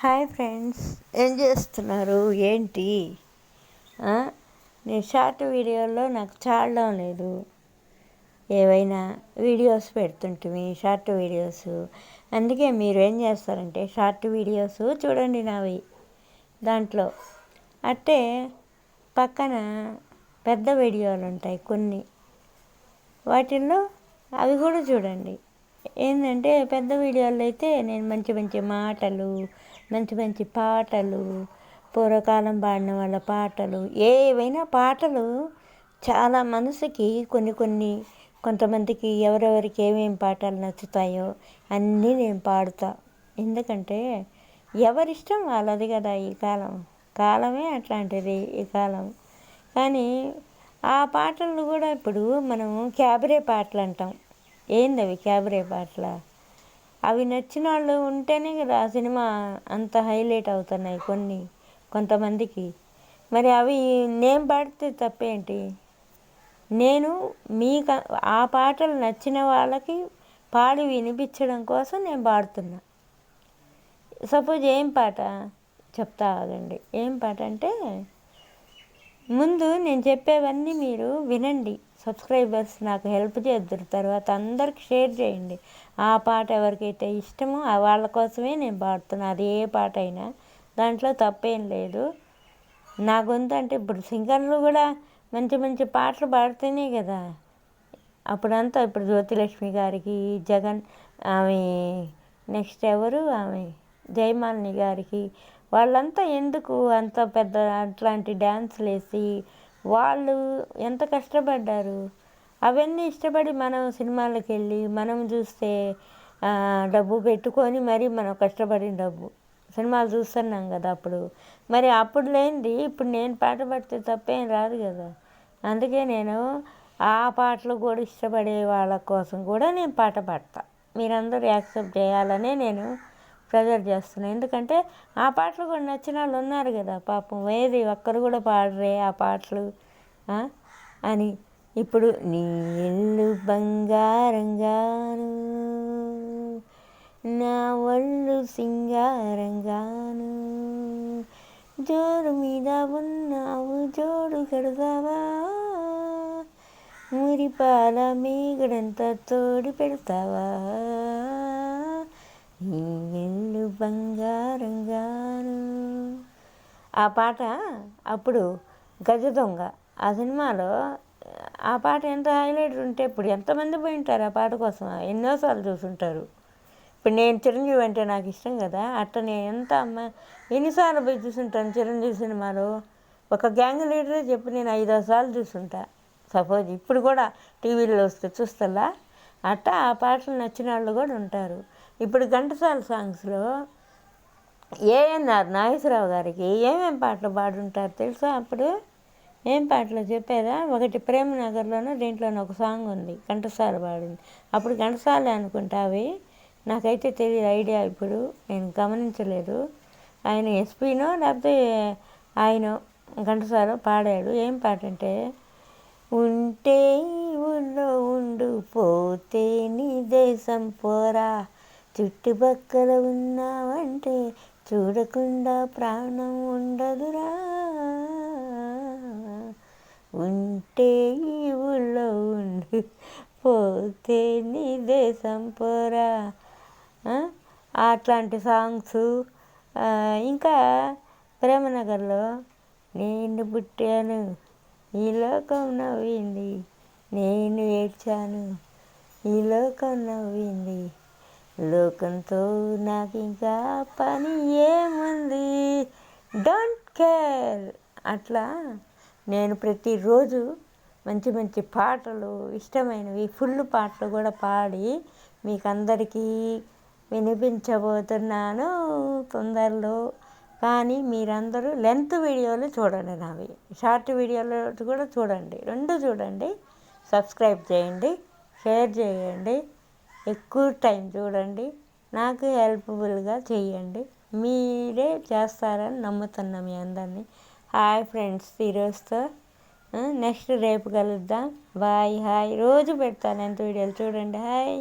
Hi friends, ఏం చేస్తున్నారు ఏంటి? నేను షార్ట్ వీడియోలో నాకు చాలడం లేదు. ఏవైనా వీడియోస్ పెడుతుంటివి, షార్ట్ వీడియోస్. అందుకే మీరు ఏం చేస్తారంటే షార్ట్ వీడియోస్ చూడండి నావి. దాంట్లో అట్టే పక్కన పెద్ద వీడియోలు ఉంటాయి కొన్ని, వాటిల్లో అవి కూడా చూడండి. ఏంటంటే పెద్ద వీడియోలో అయితే నేను మంచి మంచి మాటలు, మంచి మంచి పాటలు, పూర్వకాలం పాడిన వాళ్ళ పాటలు, ఏవైనా పాటలు చాలా మనసుకి కొంతమందికి ఎవరెవరికి ఏమేమి పాటలు నచ్చుతాయో అన్నీ నేను పాడుతా. ఎందుకంటే ఎవరిష్టం వాళ్ళది కదా. ఈ కాలమే అట్లాంటిది ఈ కాలం. కానీ ఆ పాటలు కూడా ఇప్పుడు మనము క్యాబరే పాటలు అంటాం. ఏంది అవి క్యాబరే పాటల? అవి నచ్చిన వాళ్ళు ఉంటేనే కదా ఆ సినిమా అంత హైలైట్ అవుతున్నాయి కొంతమందికి. మరి అవి నేను పాడితే తప్పేంటి? నేను మీకు ఆ పాటలు నచ్చిన వాళ్ళకి పాడి వినిపించడం కోసం నేను పాడుతున్నా. సపోజ్ ఏం పాట చెప్తా ఆగండి. ఏం పాట అంటే, ముందు నేను చెప్పేవన్నీ మీరు వినండి. సబ్స్క్రైబర్స్ నాకు హెల్ప్ చేద్దరు. తర్వాత అందరికి షేర్ చేయండి. ఆ పాట ఎవరికైతే ఇష్టమో వాళ్ళ కోసమే నేను పాడుతున్నా. అది ఏ పాట అయినా దాంట్లో తప్పేం లేదు. నా గొంతు అంటే ఇప్పుడు సింగర్లు కూడా మంచి మంచి పాటలు పాడితేనే కదా. ఇప్పుడు జ్యోతిలక్ష్మి గారికి, జగన్ ఆమె, నెక్స్ట్ ఎవరు ఆమె జయమాలిని గారికి, వాళ్ళంతా ఎందుకు అంత పెద్ద అట్లాంటి డ్యాన్సులు వేసి వాళ్ళు ఎంత కష్టపడ్డారు. అవన్నీ ఇష్టపడి మనం సినిమాలకు వెళ్ళి మనం చూస్తే డబ్బు పెట్టుకొని మరీ మనం కష్టపడిన డబ్బు సినిమాలు చూస్తున్నాం కదా. అప్పుడు లేనిది ఇప్పుడు నేను పాట పాడితే తప్పేం రాదు కదా. అందుకే నేను ఆ పాటలు కూడా ఇష్టపడే వాళ్ళ కోసం కూడా నేను పాట పాడతా. మీరందరూ యాక్సెప్ట్ చేయాలనే నేను ప్రెజర్ చేస్తున్నాను. ఎందుకంటే ఆ పాటలు కూడా నచ్చిన వాళ్ళు ఉన్నారు కదా. పాపం ఏది ఒక్కరు కూడా పాడరే ఆ పాటలు అని. ఇప్పుడు నీ ఇల్లు బంగారంగాను, నా ఒళ్ళు సింగారంగాను, జోరు మీద ఉన్నావు జోడు కడతావా, మురిపాల మీగడంతా తోడి పెడతావా, నీ ఇల్లు బంగారంగాను. ఆ పాట అప్పుడు గజ దొంగ ఆ సినిమాలో ఆ పాట ఎంత హైలైట్ ఉంటే ఇప్పుడు ఎంతమంది పోయి ఉంటారు ఆ పాట కోసం. ఎన్నోసార్లు చూసుంటారు. ఇప్పుడు నేను చిరంజీవి అంటే నాకు ఇష్టం కదా. నేను ఎన్నిసార్లు పోయి చూసుంటాను చిరంజీవి సినిమాలో. ఒక గ్యాంగ్ లీడరే చెప్పి నేను 5-6 సార్లు చూసుంటా. సపోజ్ ఇప్పుడు కూడా టీవీలో వస్తే చూస్తలా. ఆ పాటలు నచ్చిన వాళ్ళు కూడా ఉంటారు. ఇప్పుడు ఘంటసాల సాంగ్స్లో ఏఎన్ఆర్ నాగేశ్వరరావు గారికి ఏమేం పాటలు పాడుంటారు తెలుసా? అప్పుడు ఏం పాటలు చెప్పారా? ఒకటి ప్రేమనగర్లోనూ దీంట్లోనూ ఒక సాంగ్ ఉంది ఘంటసాల పాడింది. అప్పుడు ఘంటసాలే అనుకుంటా అవి, నాకైతే తెలియదు ఐడియా. ఇప్పుడు నేను గమనించలేదు. ఆయన ఎస్పీనో లేకపోతే ఆయన ఘంటసాల పాడాడు. ఏం పాట అంటే, ఉంటే ఊళ్ళో ఉండు పోతే నీ దేశం పోరా, చుట్టుపక్కల ఉన్నావంటే చూడకుండా ప్రాణం ఉండదురా, ఉంటే ఈ ఊళ్ళో ఉండు పోతే నీ దేశం పోరా. అట్లాంటి సాంగ్స్. ఇంకా ప్రేమనగర్లో నేను పుట్టాను ఈ లోకం నవ్వింది, నేను ఏడ్చాను ఈ లోకం నవ్వింది, లోకంతో నాకు ఇంకా పని ఏముంది, డోంట్ కేర్. అట్లా నేను ప్రతిరోజు మంచి మంచి పాటలు, ఇష్టమైనవి ఫుల్ పాటలు కూడా పాడి మీకు అందరికీ వినిపించబోతున్నాను తొందరలో. కానీ మీరందరూ లెంత్ వీడియోలు చూడండి, నావి షార్ట్ వీడియోలు కూడా చూడండి. రెండు చూడండి, సబ్స్క్రైబ్ చేయండి, షేర్ చేయండి, ఎక్కువ టైం చూడండి, నాకు హెల్ప్ఫుల్గా చేయండి. మీరే చేస్తారని నమ్ముతున్నా మీ అందరినీ. హాయ్ ఫ్రెండ్స్, ఈరోజుతో నెక్స్ట్ రేపు కలుద్దాం. బాయ్. హాయ్. రోజు పెడతాను ఎంత వీడియోలు చూడండి. హాయ్.